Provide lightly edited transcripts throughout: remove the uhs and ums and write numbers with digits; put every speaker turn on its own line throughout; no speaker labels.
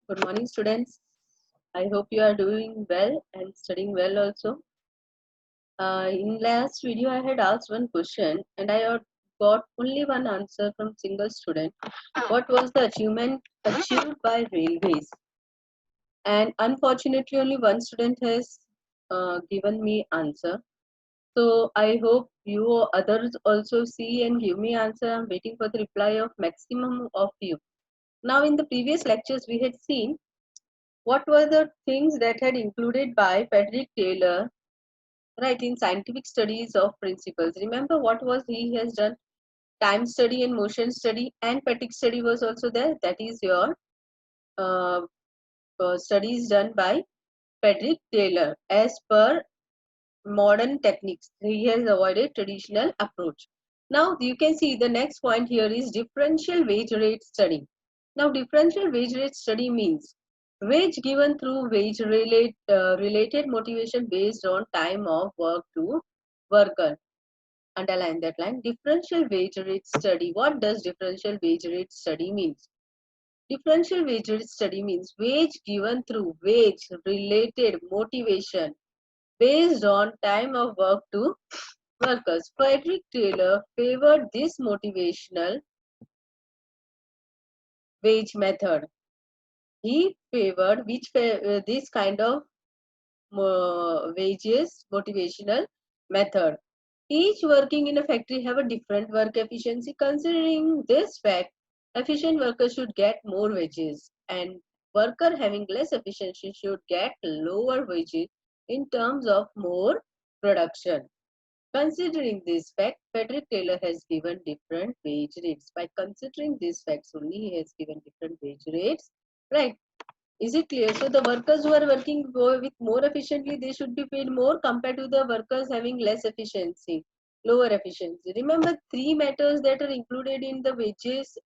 Good morning, students. I hope you are doing well and studying well also. In last video, I had asked one question and I had got only one answer from single student. What was the achievement achieved by railways? And unfortunately, only one student has given me answer. So I hope you others also see and give me answer. I'm waiting for the reply of maximum of you. Now, in the previous lectures, we had seen what were the things that had included by Frederick Taylor, right, in scientific studies of principles. Remember what was he has done? Time study and motion study and fatigue study was also there. That is your uh, studies done by Frederick Taylor as per modern techniques. He has avoided traditional approach. Now you can see the next point here is differential wage rate study. Now differential wage rate study means wage given through related motivation based on time of work to worker. Underline that line. Differential wage rate study. What does differential wage rate study means? Differential wage rate study means wage given through wage related motivation based on time of work to workers. Frederick Taylor favored this motivational wage method. He favored this kind of wages motivational method. Each working in a factory have a different work efficiency. Considering this fact, efficient workers should get more wages and worker having less efficiency should get lower wages in terms of more production. Considering this fact, Frederick Taylor has given different wage rates. By considering these facts only, he has given different wage rates. Right? Is it clear? So the workers who are working with more efficiently, they should be paid more compared to the workers having less efficiency, lower efficiency. Remember three matters that are included in the wages.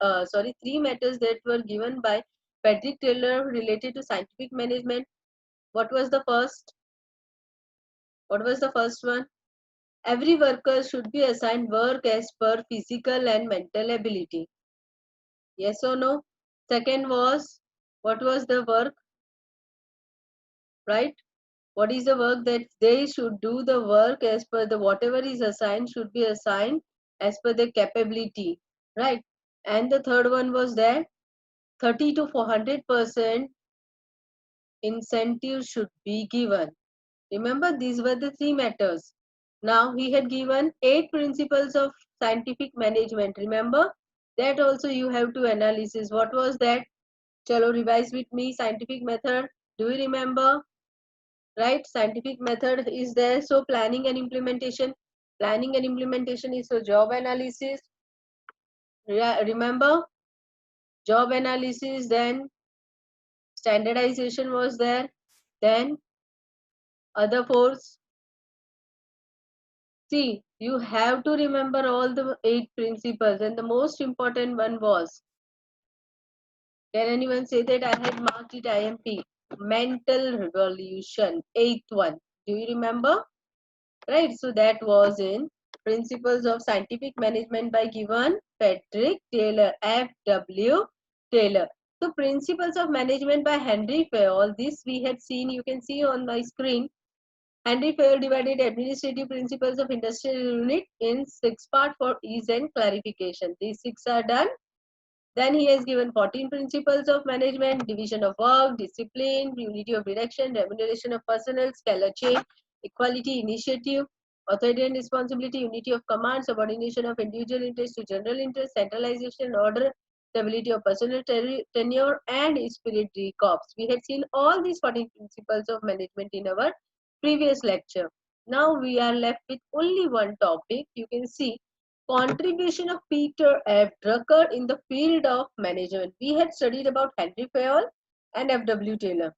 Three matters that were given by Frederick Taylor related to scientific management. What was the first? What was the first one? Every worker should be assigned work as per physical and mental ability. Yes or no? Second was, what was the work? Right? What is the work that they should do the work as per the whatever is assigned should be assigned as per their capability. Right? And the third one was that 30 to 400% incentive should be given. Remember, these were the three matters. Now, he had given 8 principles of scientific management. Remember, that also you have to analysis. What was that? Chalo, revise with me. Scientific method. Do you remember? Right? Scientific method is there. So, planning and implementation. Planning and implementation is so job analysis. Remember? Job analysis. Then standardization was there. Then other force. See, you have to remember all the 8 principles, and the most important one was, can anyone say that I had marked it IMP? Mental revolution, 8th one. Do you remember? Right, so that was in Principles of Scientific Management by given Frederick Taylor, F.W. Taylor. So, Principles of Management by Henry Fayol, this we had seen, you can see on my screen. Henry Fayol divided administrative principles of industrial unit in 6 parts for ease and clarification. These 6 are done. Then he has given 14 principles of management, division of work, discipline, unity of direction, remuneration of personnel, scalar chain, equality, initiative, authority and responsibility, unity of command, subordination of individual interest to general interest, centralization, order, stability of personal tenure, and spirit corps. We had seen all these 14 principles of management in our previous lecture. Now we are left with only one topic. You can see contribution of Peter F. Drucker in the field of management. We had studied about Henry Fayol and F.W. Taylor.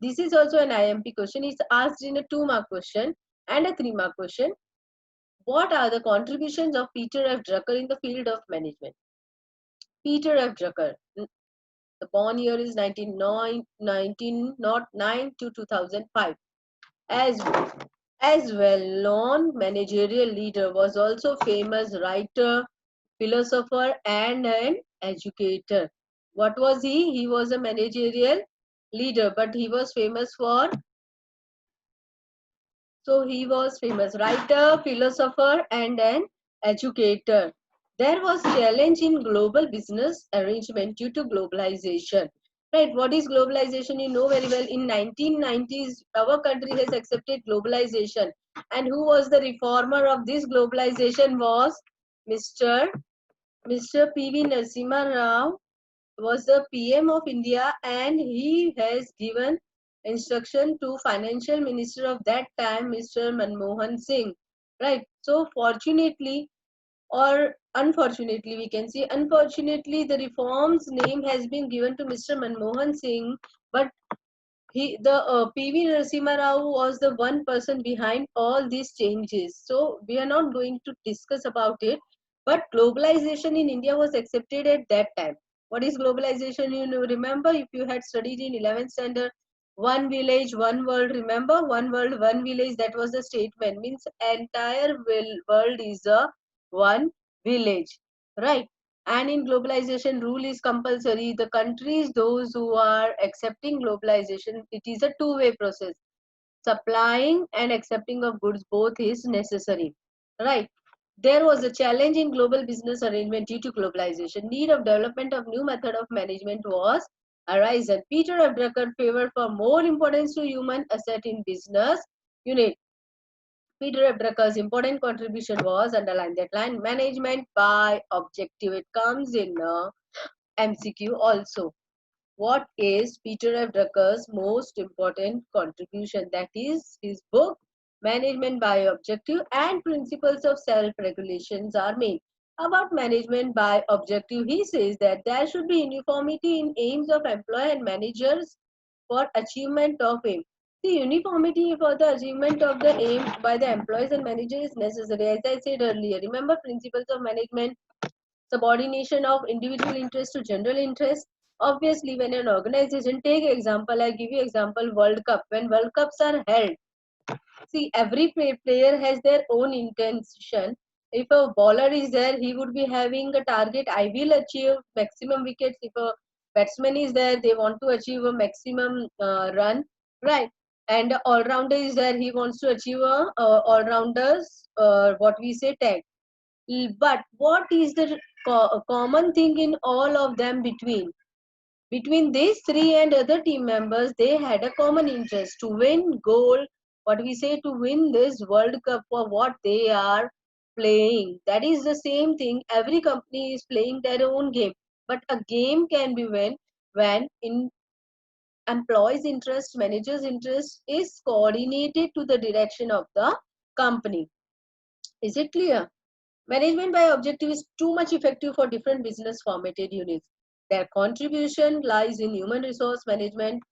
This is also an IMP question. It's asked in a 2-mark question and a 3-mark question. What are the contributions of Peter F. Drucker in the field of management? Peter F. Drucker. The born year is 1909 to 2005. As well-known managerial leader, was also famous writer, philosopher, and an educator. What was he? He was a managerial leader, but he was famous for, so he was famous writer, philosopher, and an educator. There was challenge in global business arrangement due to globalization. Right? What is globalization? You know very well. In 1990s, our country has accepted globalization, and who was the reformer of this globalization was Mr. Mr. P.V. Narasimha Rao was the PM of India, and he has given instruction to financial minister of that time, Mr. Manmohan Singh. Right. So fortunately or unfortunately, we can say unfortunately, the reforms name has been given to Mr. Manmohan Singh, but the PV Narasimha Rao was the one person behind all these changes. So we are not going to discuss about it. But globalization in India was accepted at that time. What is globalization? You know, remember if you had studied in 11th standard, one village, one world. Remember, one world, one village. That was the statement. Means entire world is a one village, right? And in globalization, rule is compulsory. The countries, those who are accepting globalization, it is a two-way process. Supplying and accepting of goods both is necessary, right? There was a challenge in global business arrangement due to globalization. Need of development of new method of management was arisen. Peter F. Drucker favored for more importance to human asset in business unit. Peter F. Drucker's important contribution was, underline that line, management by objective. It comes in MCQ also. What is Peter F. Drucker's most important contribution? That is his book, Management by Objective and Principles of Self-Regulations are made. About management by objective, he says that there should be uniformity in aims of employer and managers for achievement of aim. The uniformity for the achievement of the aim by the employees and managers is necessary. As I said earlier, remember principles of management, subordination of individual interest to general interest. Obviously, when an organization, take example, I give you example, World Cup. When World Cups are held, see, every player has their own intention. If a bowler is there, he would be having a target. I will achieve maximum wickets. If a batsman is there, they want to achieve a maximum run, right? And all rounder is there, he wants to achieve a all rounders, what we say tag. But what is the common thing in all of them between? Between these three and other team members, they had a common interest to win gold, what we say, to win this World Cup for what they are playing. That is the same thing. Every company is playing their own game. But a game can be won when in employees' interest, managers' interest is coordinated to the direction of the company. Is it clear? Management by objective is too much effective for different business formatted units. Their contribution lies in human resource management,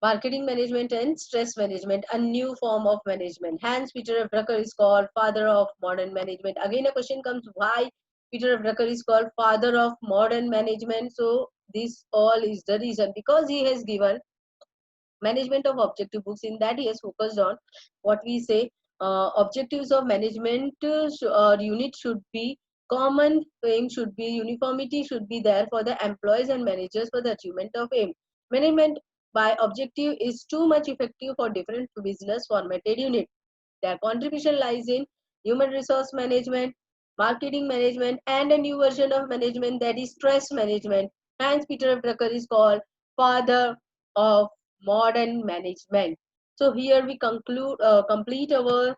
marketing management, and stress management, a new form of management. Hence, Peter F. Drucker is called father of modern management. Again, a question comes, why Peter F. Drucker is called father of modern management? So, this all is the reason, because he has given management of objective books. In that, he has focused on what we say objectives of management unit should be common, aim should be uniformity, should be there for the employees and managers for the achievement of aim. Management by objective is too much effective for different business formatted unit. Their contribution lies in human resource management, marketing management, and a new version of management, that is stress management. Hence, Peter F. Drucker is called father of modern management. So here we complete our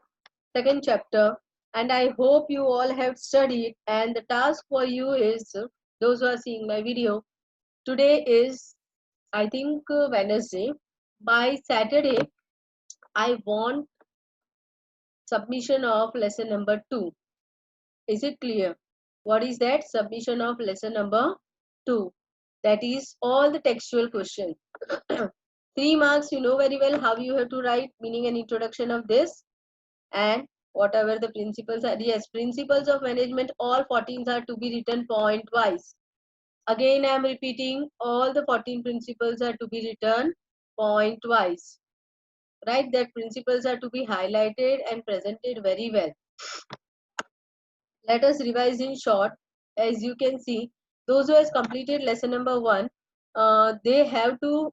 second chapter, and I hope you all have studied. And the task for you is, those who are seeing my video, today is, I think, Wednesday. By Saturday, I want submission of lesson number 2. Is it clear? What is that? Submission of lesson number 2. That is all the textual questions. 3 marks, you know very well how you have to write meaning and introduction of this, and whatever the principles are. Yes, principles of management, all 14s are to be written point wise. Again, I am repeating, all the 14 principles are to be written point wise. Right? That principles are to be highlighted and presented very well. Let us revise in short. As you can see, those who has completed lesson number 1, they have to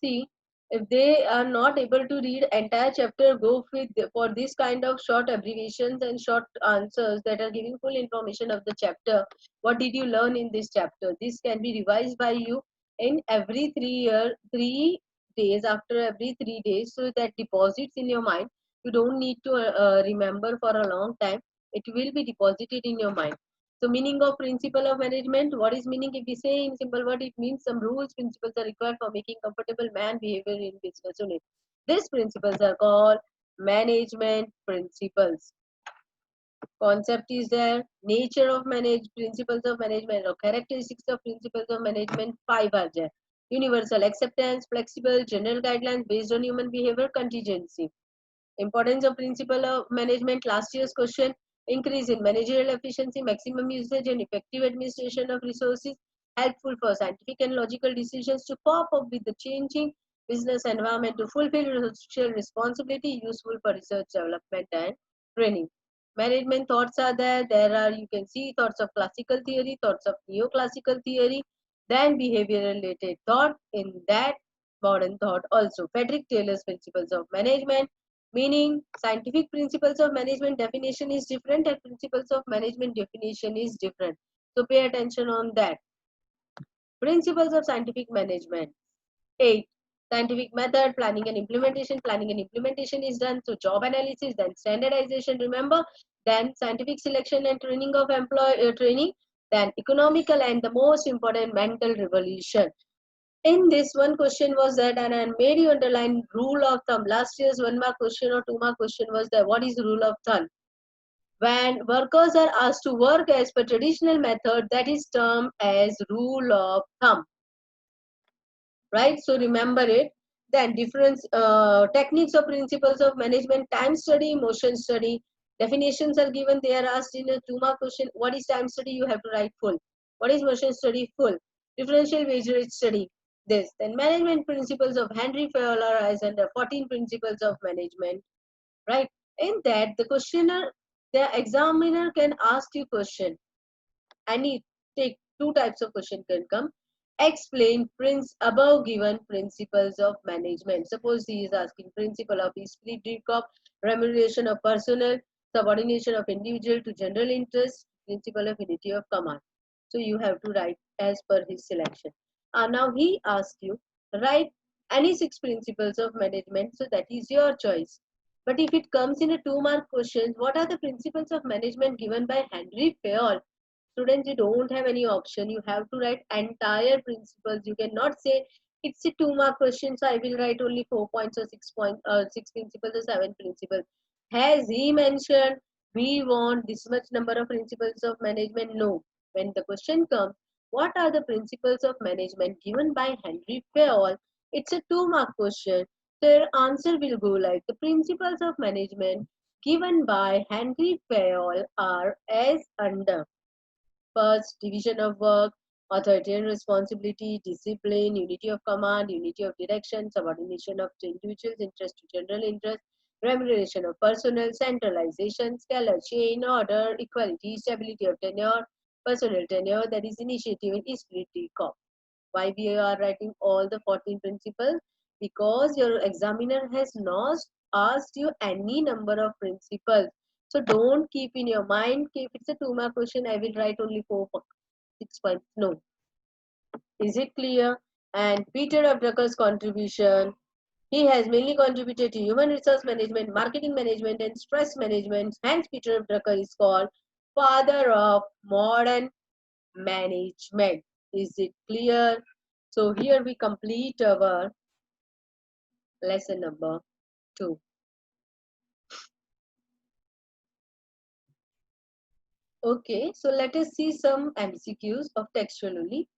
See, if they are not able to read entire chapter, go with for this kind of short abbreviations and short answers that are giving full information of the chapter. What did you learn in this chapter? This can be revised by you in every 3 days, after every 3 days, so that deposits in your mind. You don't need to remember for a long time. It will be deposited in your mind. So meaning of principle of management, what is meaning? If we say in simple word, it means some rules, principles are required for making comfortable man behavior in business unit. These principles are called management principles. Concept is there, nature of manage, principles of management or characteristics of principles of management, 5 are there. Universal acceptance, flexible, general guidelines based on human behavior, contingency. Importance of principle of management, last year's question. Increase in managerial efficiency, maximum usage and effective administration of resources, helpful for scientific and logical decisions to cope up with the changing business environment, to fulfill social responsibility, useful for research development and training. Management thoughts are there. There are, you can see, thoughts of classical theory, thoughts of neoclassical theory, then behavior related thought, in that modern thought also. Frederick Taylor's principles of management, meaning scientific principles of management definition is different and principles of management definition is different. So pay attention on that. Principles of scientific management. 8. Scientific method, planning and implementation. Planning and implementation is done. So job analysis, then standardization, remember. Then scientific selection and training of employee training. Then economical and the most important, mental revolution. In this one question was that, and I made you underline rule of thumb. Last year's 1 mark question or 2 mark question was that, what is rule of thumb? When workers are asked to work as per traditional method, that is termed as rule of thumb, right? So remember it. Then different techniques or principles of management, time study, motion study. Definitions are given. They are asked in a 2 mark question. What is time study? You have to write full. What is motion study? Full. Differential wage rate study. This. Then management principles of Henry Fowler as under 14 principles of management. Right. In that, the questioner, the examiner can ask you question. Any take two types of question can come. Explain above given principles of management. Suppose he is asking principle of esprit de corps, remuneration of personnel, subordination of individual to general interest, principle of unity of command. So you have to write as per his selection. Now he asks you, write any 6 principles of management. So that is your choice. But if it comes in a 2 mark question, what are the principles of management given by Henry Fayol? Students, you don't have any option. You have to write entire principles. You cannot say it's a 2 mark question, so I will write only 4 points or 6 points or 6 principles or 7 principles. Has he mentioned we want this much number of principles of management? No. When the question comes, what are the principles of management given by Henry Fayol? It's a 2 mark question. So your answer will go like, the principles of management given by Henry Fayol are as under. First, division of work, authoritarian responsibility, discipline, unity of command, unity of direction, subordination of individuals' interest to general interest, remuneration of personnel, centralization, scalar chain, order, equality, stability of tenure, personal tenure, that is initiative and esprit de corps. Why we are writing all the 14 principles? Because your examiner has not asked you any number of principles. So don't keep in your mind, if it's a 2 mark question, I will write only 4, 6 points. No. Is it clear? And Peter F. Drucker's contribution. He has mainly contributed to human resource management, marketing management, and stress management. Hence, Peter F. Drucker is called father of modern management. Is it clear? So here we complete our lesson number 2. Okay, so let us see some MCQs of textual only.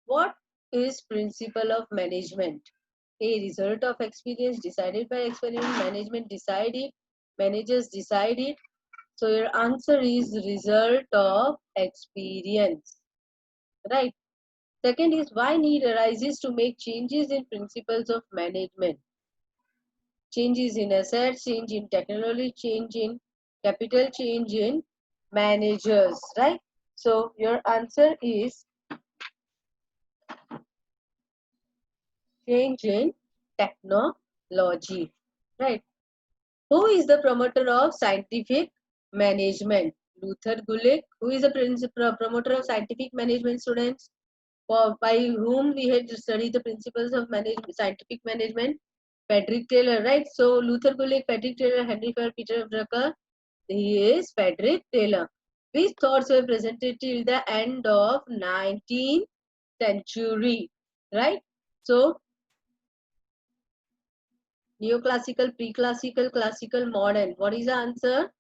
What is principle of management? A result of experience decided by experiment. Management decided. Managers decided. So your answer is result of experience. Right. Second is, why need arises to make changes in principles of management? Changes in assets, change in technology, change in capital, change in managers, right? So your answer is change in technology, right? Who is the promoter of scientific management? Luther Gulick. Who is the promoter of scientific management, students? By whom we had studied the principles of scientific management? Frederick Taylor, right? So Luther Gulick, Frederick Taylor, Henry Ford, Peter Drucker. He is Frederick Taylor. Which thoughts were presented till the end of 19th century, right? So neoclassical, pre-classical, classical, modern. What is the answer?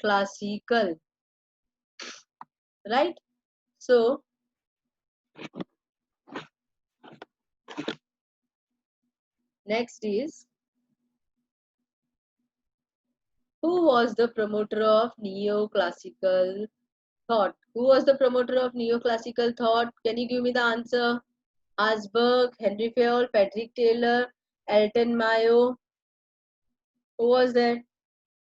Classical, right? So next is, who was the promoter of neoclassical thought? Who was the promoter of neoclassical thought? Can you give me the answer? Asberg, Henry Fayol, Frederick Taylor, Elton Mayo. Who was that?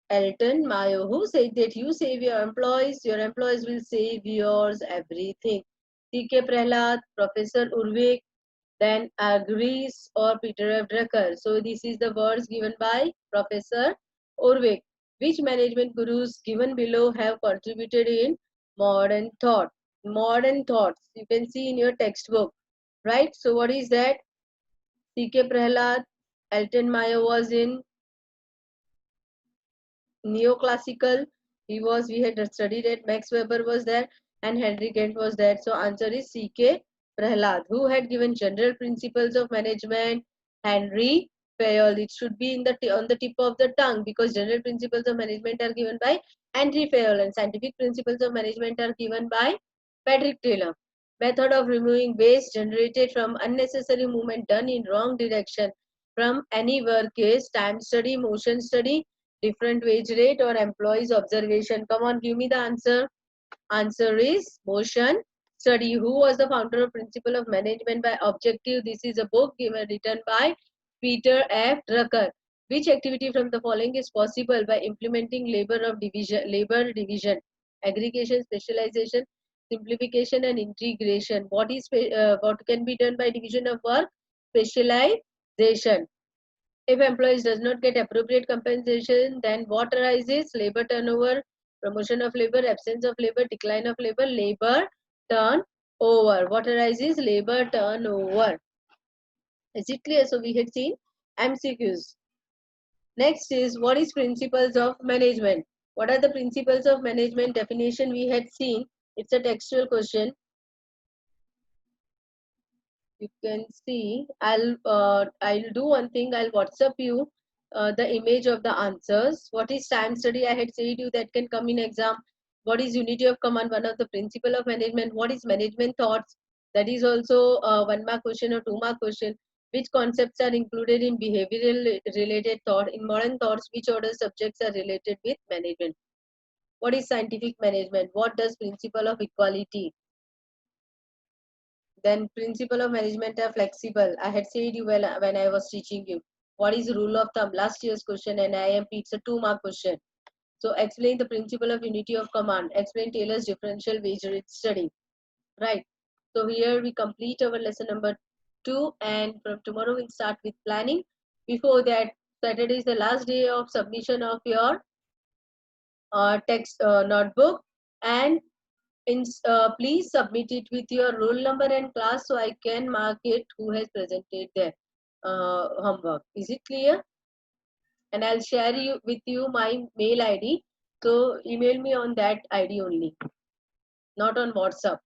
Elton Mayo. Who said that you save your employees will save yours everything? C.K. Prahlad, Professor Urvik, then Agrees or Peter F. Drucker. So this is the words given by Professor Urvik. Which management gurus given below have contributed in modern thought? Modern thoughts. You can see in your textbook, right? So what is that? C.K. Prahlad, Elton Mayo was in neoclassical. We had studied it. Max Weber was there and Henry Kent was there. So answer is C.K. Prahlad. Who had given general principles of management? Henry Fayol. It should be in on the tip of the tongue because general principles of management are given by Henry Fayol and scientific principles of management are given by Frederick Taylor. Method of removing waste generated from unnecessary movement done in wrong direction from any work is time study, motion study, different wage rate, or employees observation. Come on, give me the answer. Answer is motion study. Who was the founder of principle of management by objective? This is a book written by Peter F. Drucker. Which activity from the following is possible by implementing labor division, aggregation, specialization, simplification, and integration? What can be done by division of work? Specialization. If employees does not get appropriate compensation, then what arises? Labor turnover, promotion of labor, absence of labor, decline of labor turnover. What arises? Labor turnover. Is it clear? So we had seen MCQs. Next is, what is principles of management? What are the principles of management? Definition we had seen. It's a textual question. You can see, I'll do one thing. I'll WhatsApp you the image of the answers. What is time study? I had said you that can come in exam. What is unity of command? One of the principle of management. What is management thoughts? That is also a 1 mark question or 2 mark question. Which concepts are included in behavioral related thought? In modern thoughts, which order subjects are related with management? What is scientific management? What does principle of equality? Then principle of management are flexible. I had said you when I was teaching you. What is rule of thumb? Last year's question and IMP, it's a 2 mark question. So explain the principle of unity of command. Explain Taylor's differential wage rate study. Right. So here we complete our lesson number 2 and from tomorrow we'll start with planning. Before that, Saturday is the last day of submission of your text notebook and please submit it with your roll number and class so I can mark it who has presented their homework. Is it clear? And I'll share with you my mail ID. So email me on that ID only, not on WhatsApp.